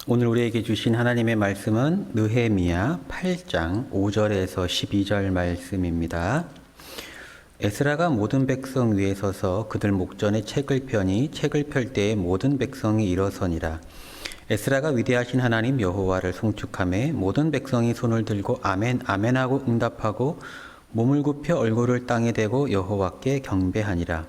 오늘 우리에게 주신 하나님의 말씀은 느헤미야 8장 5절에서 12절 말씀입니다. 에스라가 모든 백성 위에 서서 그들 목전에 책을 펴니 책을 펼 때에 모든 백성이 일어서니라. 에스라가 위대하신 하나님 여호와를 송축하며 모든 백성이 손을 들고 아멘 아멘하고 응답하고 몸을 굽혀 얼굴을 땅에 대고 여호와께 경배하니라.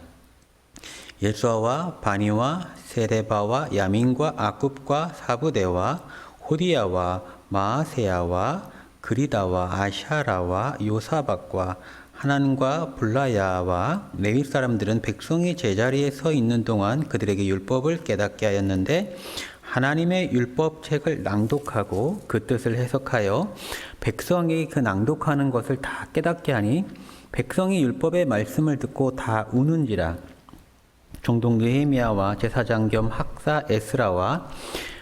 예수아와 바니와 세레바와 야민과 아굽과 사부대와 호디야와 마아세야와 그리다와 아샤라와 요사박과 하난과 블라야와 레위 사람들은 백성이 제자리에 서 있는 동안 그들에게 율법을 깨닫게 하였는데 하나님의 율법책을 낭독하고 그 뜻을 해석하여 백성이 그 낭독하는 것을 다 깨닫게 하니 백성이 율법의 말씀을 듣고 다 우는지라. 총독 느헤미야와 제사장 겸 학사 에스라와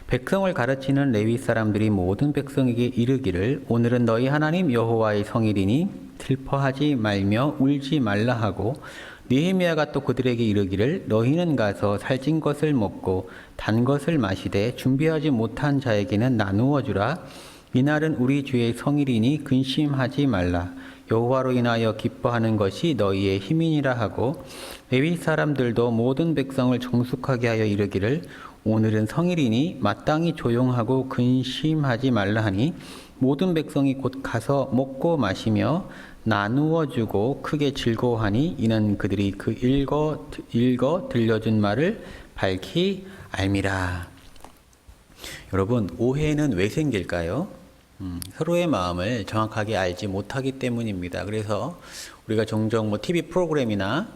백성을 가르치는 레위 사람들이 모든 백성에게 이르기를 오늘은 너희 하나님 여호와의 성일이니 슬퍼하지 말며 울지 말라 하고 느헤미야가 또 그들에게 이르기를 너희는 가서 살찐 것을 먹고 단 것을 마시되 준비하지 못한 자에게는 나누어 주라. 이날은 우리 주의 성일이니 근심하지 말라. 여호와로 인하여 기뻐하는 것이 너희의 힘이니라 하고 레위 사람들도 모든 백성을 정숙하게 하여 이르기를 오늘은 성일이니 마땅히 조용하고 근심하지 말라 하니 모든 백성이 곧 가서 먹고 마시며 나누어 주고 크게 즐거워하니 이는 그들이 그 읽어 들려준 말을 밝히 알미라. 여러분, 오해는 왜 생길까요? 서로의 마음을 정확하게 알지 못하기 때문입니다. 그래서 우리가 종종 TV 프로그램이나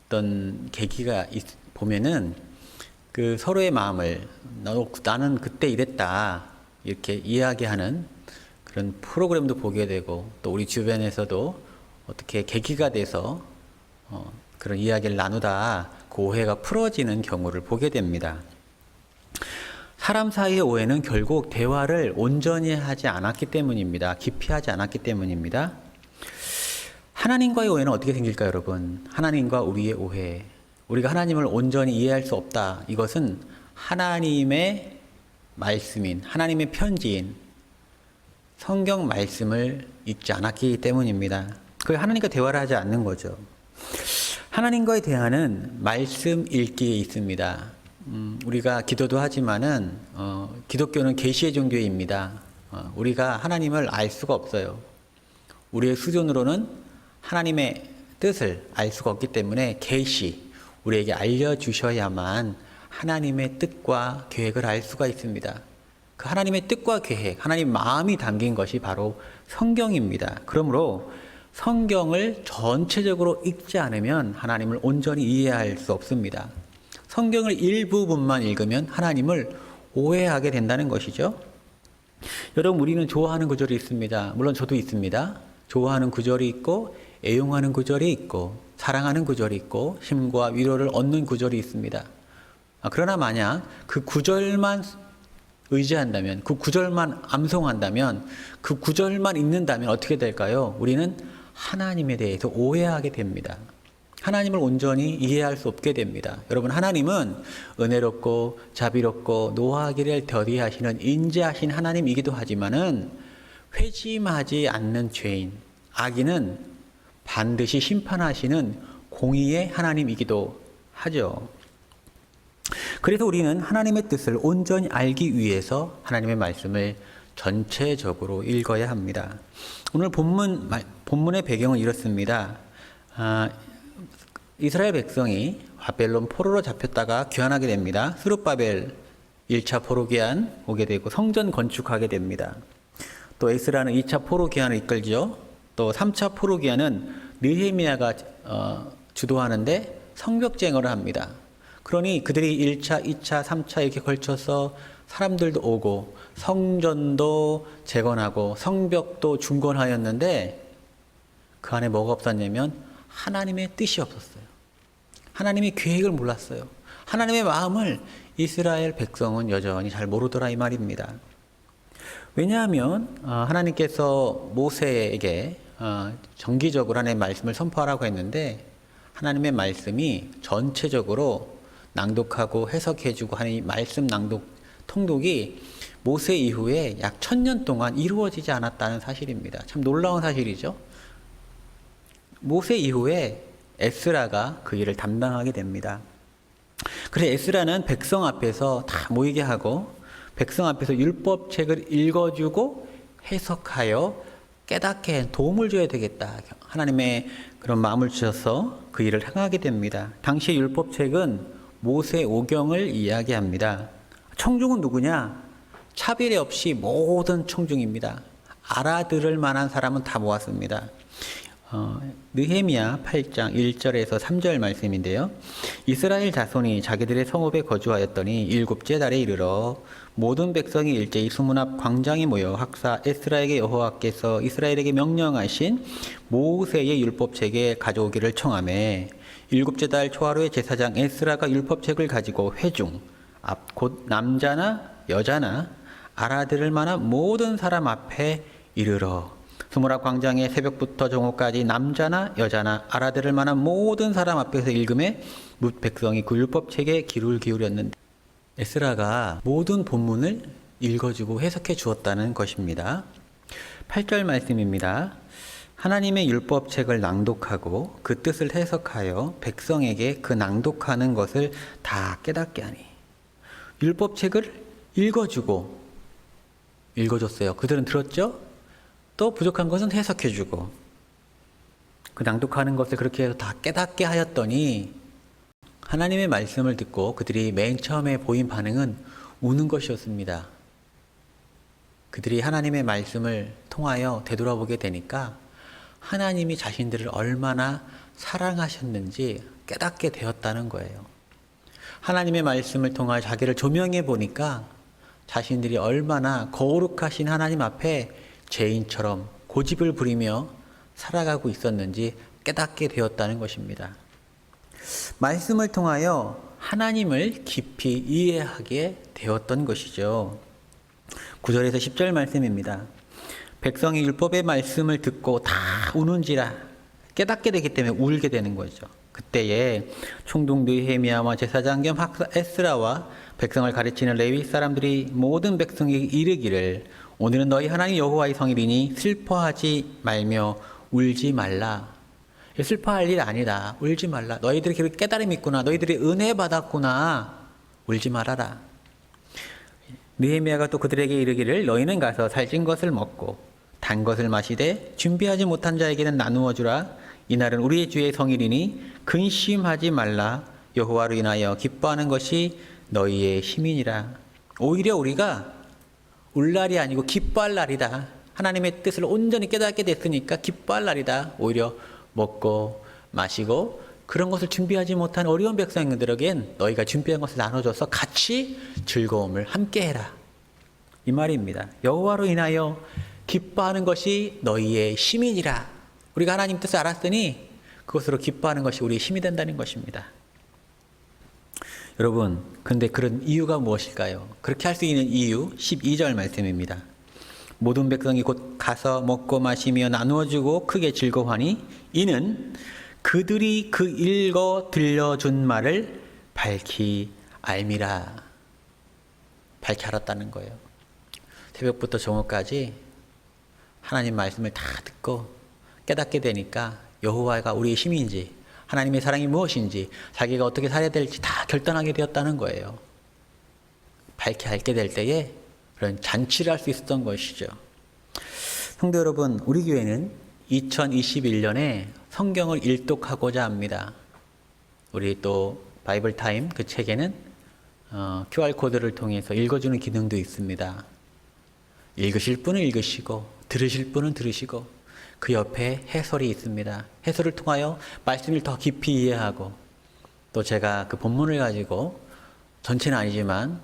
어떤 계기가 보면은 그 서로의 마음을 나는 그때 이랬다 이렇게 이야기하는 그런 프로그램도 보게 되고 또 우리 주변에서도 어떻게 계기가 돼서 그런 이야기를 나누다 그 오해가 풀어지는 경우를 보게 됩니다. 사람 사이의 오해는 결국 대화를 온전히 하지 않았기 때문입니다. 깊이 하지 않았기 때문입니다. 하나님과의 오해는 어떻게 생길까요, 여러분? 하나님과 우리의 오해. 우리가 하나님을 온전히 이해할 수 없다. 이것은 하나님의 말씀인, 하나님의 편지인 성경 말씀을 읽지 않았기 때문입니다. 그 하나님과 대화를 하지 않는 거죠. 하나님과의 대화는 말씀 읽기에 있습니다. 우리가 기도도 하지만은 기독교는 계시의 종교입니다. 우리가 하나님을 알 수가 없어요. 우리의 수준으로는 하나님의 뜻을 알 수가 없기 때문에 계시, 우리에게 알려주셔야만 하나님의 뜻과 계획을 알 수가 있습니다. 그 하나님의 뜻과 계획, 하나님 마음이 담긴 것이 바로 성경입니다. 그러므로 성경을 전체적으로 읽지 않으면 하나님을 온전히 이해할 수 없습니다. 성경을 일부분만 읽으면 하나님을 오해하게 된다는 것이죠. 여러분, 우리는 좋아하는 구절이 있습니다. 물론 저도 있습니다. 좋아하는 구절이 있고 애용하는 구절이 있고 사랑하는 구절이 있고 힘과 위로를 얻는 구절이 있습니다. 그러나 만약 그 구절만 의지한다면, 그 구절만 암송한다면, 그 구절만 읽는다면 어떻게 될까요? 우리는 하나님에 대해서 오해하게 됩니다. 하나님을 온전히 이해할 수 없게 됩니다. 여러분, 하나님은 은혜롭고 자비롭고 노하기를 더디하시는 인자하신 하나님이기도 하지만은 회심하지 않는 죄인, 악인은 반드시 심판하시는 공의의 하나님이기도 하죠. 그래서 우리는 하나님의 뜻을 온전히 알기 위해서 하나님의 말씀을 전체적으로 읽어야 합니다. 오늘 본문의 배경은 이렇습니다. 이스라엘 백성이 바벨론 포로로 잡혔다가 귀환하게 됩니다. 스룹바벨 1차 포로 귀환 오게 되고 성전 건축하게 됩니다. 또 에스라는 2차 포로 귀환을 이끌죠. 또 3차 포로 귀환은 느헤미야가 주도하는데 성벽쟁어를 합니다. 그러니 그들이 1차, 2차, 3차 이렇게 걸쳐서 사람들도 오고 성전도 재건하고 성벽도 중건하였는데 그 안에 뭐가 없었냐면 하나님의 뜻이 없었어요. 하나님의 계획을 몰랐어요. 하나님의 마음을 이스라엘 백성은 여전히 잘 모르더라 이 말입니다. 왜냐하면 하나님께서 모세에게 정기적으로 하나님의 말씀을 선포하라고 했는데 하나님의 말씀이 전체적으로 낭독하고 해석해주고 하는 이 말씀 낭독 통독이 모세 이후에 약 1000년 동안 이루어지지 않았다는 사실입니다. 참 놀라운 사실이죠. 모세 이후에 에스라가 그 일을 담당하게 됩니다. 그래서 에스라는 백성 앞에서 다 모이게 하고 백성 앞에서 율법책을 읽어주고 해석하여 깨닫게 도움을 줘야 되겠다. 하나님의 그런 마음을 주셔서 그 일을 행하게 됩니다. 당시 율법책은 모세 오경을 이야기합니다. 청중은 누구냐? 차별 없이 모든 청중입니다. 알아들을 만한 사람은 다 모았습니다. 느헤미야 8장 1절에서 3절 말씀인데요. 이스라엘 자손이 자기들의 성읍에 거주하였더니 일곱째 달에 이르러 모든 백성이 일제히 수문 앞 광장에 모여 학사 에스라에게 여호와께서 이스라엘에게 명령하신 모세의 율법책에 가져오기를 청하매 일곱째 달 초하루에 제사장 에스라가 율법책을 가지고 회중 앞 곧 남자나 여자나 알아들을 만한 모든 사람 앞에 이르러 수문 앞 광장에 새벽부터 정오까지 남자나 여자나 알아들을 만한 모든 사람 앞에서 읽음에 뭇 백성이 그 율법책에 귀를 기울였는데 에스라가 모든 본문을 읽어주고 해석해 주었다는 것입니다. 8절 말씀입니다. 하나님의 율법책을 낭독하고 그 뜻을 해석하여 백성에게 그 낭독하는 것을 다 깨닫게 하니 율법책을 읽어줬어요. 그들은 들었죠? 또 부족한 것은 해석해주고 그 낭독하는 것을 그렇게 해서 다 깨닫게 하였더니 하나님의 말씀을 듣고 그들이 맨 처음에 보인 반응은 우는 것이었습니다. 그들이 하나님의 말씀을 통하여 되돌아보게 되니까 하나님이 자신들을 얼마나 사랑하셨는지 깨닫게 되었다는 거예요. 하나님의 말씀을 통하여 자기를 조명해 보니까 자신들이 얼마나 거룩하신 하나님 앞에 죄인처럼 고집을 부리며 살아가고 있었는지 깨닫게 되었다는 것입니다. 말씀을 통하여 하나님을 깊이 이해하게 되었던 것이죠. 9절에서 10절 말씀입니다. 백성이 율법의 말씀을 듣고 다 우는지라 깨닫게 되기 때문에 울게 되는 거죠. 그때에 총독 느헤미야와 제사장 겸 학사 에스라와 백성을 가르치는 레위 사람들이 모든 백성에게 이르기를 오늘은 너희 하나님 여호와의 성일이니 슬퍼하지 말며 울지 말라. 슬퍼할 일 아니다. 울지 말라. 너희들이 그렇게 깨달음이 있구나. 너희들이 은혜 받았구나. 울지 말아라. 느헤미야가 또 그들에게 이르기를 너희는 가서 살찐 것을 먹고 단 것을 마시되 준비하지 못한 자에게는 나누어 주라. 이날은 우리의 주의 성일이니 근심하지 말라. 여호와로 인하여 기뻐하는 것이 너희의 힘이니라. 오히려 우리가 울 날이 아니고 기뻐할 날이다. 하나님의 뜻을 온전히 깨닫게 됐으니까 기뻐할 날이다. 오히려 먹고 마시고 그런 것을 준비하지 못한 어려운 백성들에겐 너희가 준비한 것을 나눠줘서 같이 즐거움을 함께 해라. 이 말입니다. 여호와로 인하여 기뻐하는 것이 너희의 힘이니라. 우리가 하나님 뜻을 알았으니 그것으로 기뻐하는 것이 우리의 힘이 된다는 것입니다. 여러분, 근데 그런 이유가 무엇일까요? 그렇게 할 수 있는 이유 12절 말씀입니다. 모든 백성이 곧 가서 먹고 마시며 나누어주고 크게 즐거워하니 이는 그들이 그 읽어 들려준 말을 밝히 알미라. 밝히 알았다는 거예요. 새벽부터 정오까지 하나님 말씀을 다 듣고 깨닫게 되니까 여호와가 우리의 힘인지 하나님의 사랑이 무엇인지 자기가 어떻게 살아야 될지 다 결단하게 되었다는 거예요. 밝게 알게 될 때에 그런 잔치를 할 수 있었던 것이죠. 성도 여러분, 우리 교회는 2021년에 성경을 일독하고자 합니다. 우리 또 바이블 타임 그 책에는 QR코드를 통해서 읽어주는 기능도 있습니다. 읽으실 분은 읽으시고 들으실 분은 들으시고 그 옆에 해설이 있습니다. 해설을 통하여 말씀을 더 깊이 이해하고 또 제가 그 본문을 가지고 전체는 아니지만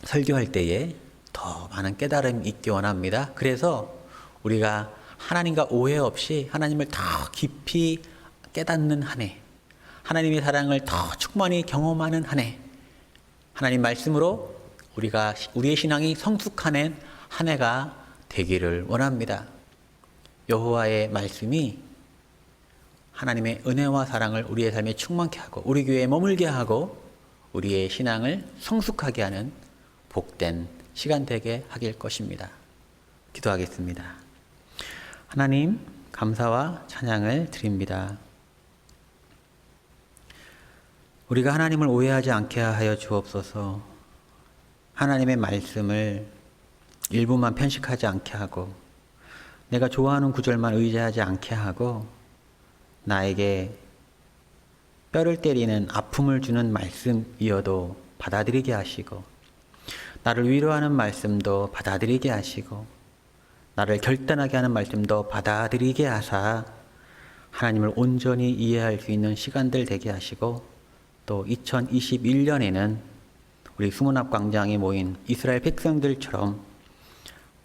설교할 때에 더 많은 깨달음이 있기 원합니다. 그래서 우리가 하나님과 오해 없이 하나님을 더 깊이 깨닫는 한 해, 하나님의 사랑을 더 충만히 경험하는 한 해, 하나님 말씀으로 우리의 신앙이 성숙하는 한 해가 되기를 원합니다. 여호와의 말씀이 하나님의 은혜와 사랑을 우리의 삶에 충만케 하고 우리 교회에 머물게 하고 우리의 신앙을 성숙하게 하는 복된 시간 되게 하길 것입니다. 기도하겠습니다. 하나님, 감사와 찬양을 드립니다. 우리가 하나님을 오해하지 않게 하여 주옵소서. 하나님의 말씀을 일부만 편식하지 않게 하고, 내가 좋아하는 구절만 의지하지 않게 하고, 나에게 뼈를 때리는 아픔을 주는 말씀이어도 받아들이게 하시고, 나를 위로하는 말씀도 받아들이게 하시고, 나를 결단하게 하는 말씀도 받아들이게 하사 하나님을 온전히 이해할 수 있는 시간들 되게 하시고, 또 2021년에는 우리 수문앞 광장에 모인 이스라엘 백성들처럼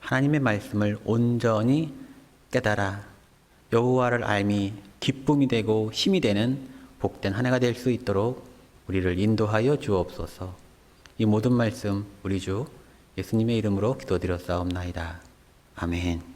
하나님의 말씀을 온전히 깨달아 여호와를 알미 기쁨이 되고 힘이 되는 복된 한 해가 될 수 있도록 우리를 인도하여 주옵소서. 이 모든 말씀 우리 주 예수님의 이름으로 기도드렸사옵나이다. 아멘.